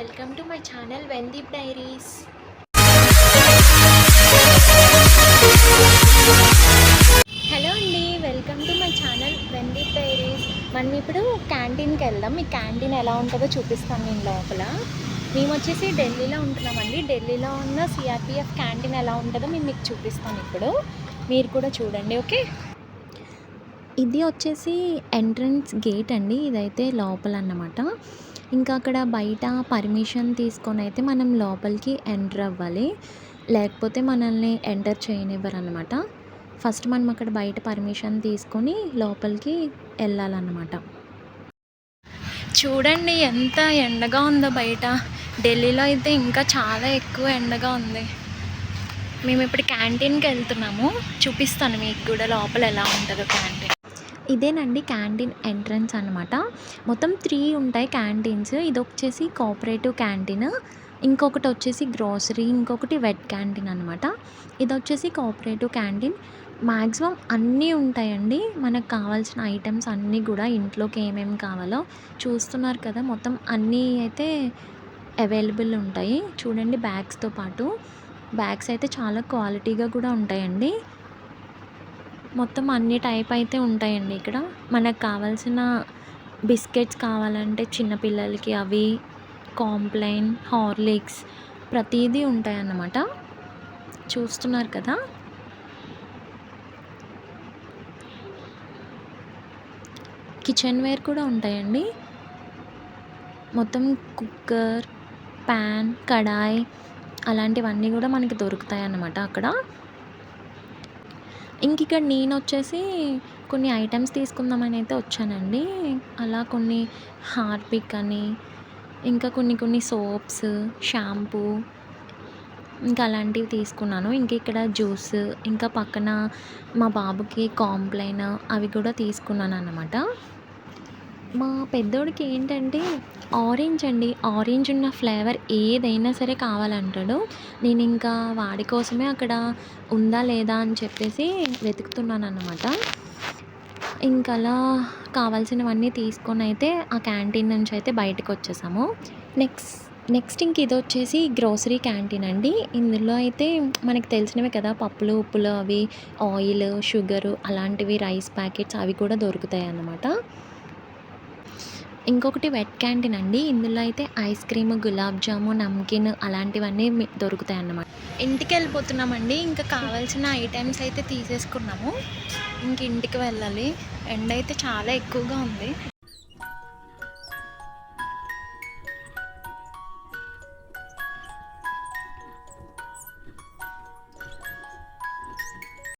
Welcome to my channel Vendeep diaries. Hello అండి, welcome to my channel Vendeep diaries. మనం ఇప్పుడు క్యాంటీన్కి వెళ్దాం. మీ క్యాంటీన్ ఎలా ఉంటుందో చూపిస్తాను నేను లోపల. మేము వచ్చేసి ఢిల్లీలో ఉంటున్నామండి. ఢిల్లీలో ఉన్న సిఆర్పిఎఫ్ క్యాంటీన్ ఎలా ఉంటుందో మేము మీకు చూపిస్తాను ఇప్పుడు. మీరు కూడా చూడండి, ఓకే. ఇది వచ్చేసి ఎంట్రన్స్ గేట్ అండి. ఇదైతే లోపల అన్నమాట. ఇంకా అక్కడ బయట పర్మిషన్ తీసుకొని అయితే మనం లోపలికి ఎంటర్ అవ్వాలి, లేకపోతే మనల్ని ఎంటర్ చేయనివ్వరు అనమాట. ఫస్ట్ మనం అక్కడ బయట పర్మిషన్ తీసుకొని లోపలికి వెళ్ళాలన్నమాట. చూడండి ఎంత ఎండగా ఉందో బయట. ఢిల్లీలో అయితే ఇంకా చాలా ఎక్కువ ఎండగా ఉంది. మేము ఇప్పుడు క్యాంటీన్కి వెళ్తున్నాము. చూపిస్తాను మీకు కూడా లోపల ఎలా ఉంటుందో క్యాంటీన్. ఇదేనండి క్యాంటీన్ ఎంట్రన్స్ అనమాట. మొత్తం 3 ఉంటాయి క్యాంటీన్స్. ఇది వచ్చేసి కోఆపరేటివ్ క్యాంటీన్, ఇంకొకటి వచ్చేసి గ్రోసరీ, ఇంకొకటి వెట్ క్యాంటీన్ అనమాట. ఇది వచ్చేసి కోఆపరేటివ్ క్యాంటీన్. మ్యాక్సిమం అన్నీ ఉంటాయండి. మనకు కావాల్సిన ఐటమ్స్ అన్నీ కూడా ఇంట్లోకి ఏమేమి కావాలో చూస్తున్నారు కదా, మొత్తం అన్నీ అయితే అవైలబుల్ ఉంటాయి. చూడండి, బ్యాగ్స్తో పాటు బ్యాగ్స్ అయితే చాలా క్వాలిటీగా కూడా ఉంటాయండి. మొత్తం అన్ని టైప్ అయితే ఉంటాయండి ఇక్కడ. మనకు కావాల్సిన బిస్కెట్స్ కావాలంటే చిన్నపిల్లలకి అవి, కాంప్లైన్, హార్లిక్స్ ప్రతిదీ ఉంటాయన్నమాట. చూస్తున్నారు కదా. కిచెన్ వేర్ కూడా ఉంటాయండి. మొత్తం కుక్కర్, ప్యాన్, కడాయి అలాంటివన్నీ కూడా మనకి దొరుకుతాయి అన్నమాట అక్కడ. ఇంక ఇక్కడ నేను వచ్చేసి కొన్ని ఐటమ్స్ తీసుకుందామని అయితే వచ్చానండి. అలా కొన్ని హార్పిక్ అని, ఇంకా కొన్ని సోప్స్, షాంపూ, ఇంకా అలాంటివి తీసుకున్నాను. ఇంక ఇక్కడ జ్యూస్, ఇంకా పక్కన మా బాబుకి కాంప్లైన్ అవి కూడా తీసుకున్నాను అన్నమాట. మా పెద్దోడికి ఏంటంటే ఆరెంజ్ అండి. ఆరెంజ్ ఉన్న ఫ్లేవర్ ఏదైనా సరే కావాలంటాడు. నేను ఇంకా వాడి కోసమే అక్కడ ఉందా లేదా అని చెప్పేసి వెతుకుతున్నాను అన్నమాట. ఇంకా అలా కావాల్సినవన్నీ తీసుకొని అయితే ఆ క్యాంటీన్ నుంచి అయితే బయటకు వచ్చేసాము. నెక్స్ట్ ఇంక ఇది వచ్చేసి గ్రోసరీ క్యాంటీన్ అండి. ఇందులో అయితే మనకు తెలిసినవే కదా, పప్పులు, ఉప్పులు, అవి ఆయిల్, షుగరు అలాంటివి, రైస్ ప్యాకెట్స్ అవి కూడా దొరుకుతాయి అన్నమాట. ఇంకొకటి వెట్ క్యాంటీన్ అండి. ఇందులో అయితే ఐస్ క్రీమ్, గులాబ్ జాము, నమ్కిన్ అలాంటివన్నీ దొరుకుతాయి అన్నమాట. ఇంటికి వెళ్ళిపోతున్నామండి. ఇంకా కావాల్సిన ఐటమ్స్ అయితే తీసేసుకున్నాము. ఇంక ఇంటికి వెళ్ళాలి. ఎండ అయితే చాలా ఎక్కువగా ఉంది.